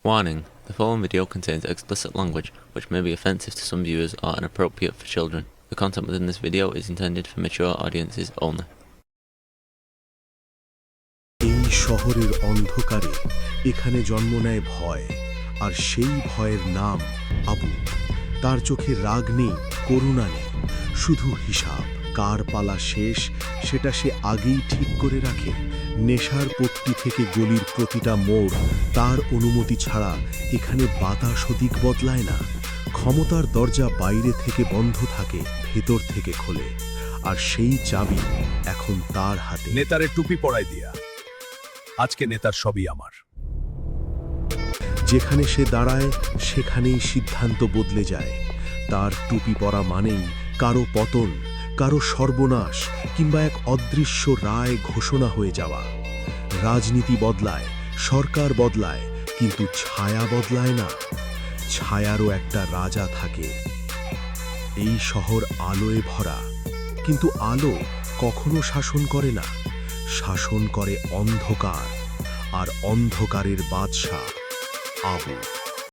Warning: the following video contains explicit language which may be offensive to some viewers or inappropriate for children. The content within this video is intended for mature audiences only. এই শহরের অন্ধকারে এখানে জন্ম নেয় ভয়, আর সেই ভয়ের নাম আবু। তার চোখে রাগ নেই, করুণা নেই, শুধু হিসাব। কার পালা শেষ সেটা সে আগেই ঠিক করে রাখে। নেশার পট্টি থেকে গলির প্রতিটা মোড় তার অনুমতি ছাড়া এখানে বাতাসও দিক বদলায় না। ক্ষমতার দরজা বাইরে থেকে বন্ধ থাকে, ভেতর থেকে খোলে, আর সেই চাবি এখন তার হাতে। নেতারে টুপি পরাই দিয়া, আজকে নেতার সবই আমার। যেখানে সে দাঁড়ায় সেখানেই সিদ্ধান্ত বদলে যায়। তার টুপি পরা মানেই কারো পতন, কারো সর্বনাশ, কিংবা এক অদৃশ্য রায় ঘোষণা হয়ে যাওয়া। রাজনীতি বদলায়, সরকার বদলায়, কিন্তু ছায়া বদলায় না। ছায়ারও একটা রাজা থাকে। এই শহর আলোয় ভরা, কিন্তু আলো কখনো শাসন করে না। শাসন করে অন্ধকার, আর অন্ধকারের বাদশা আবু।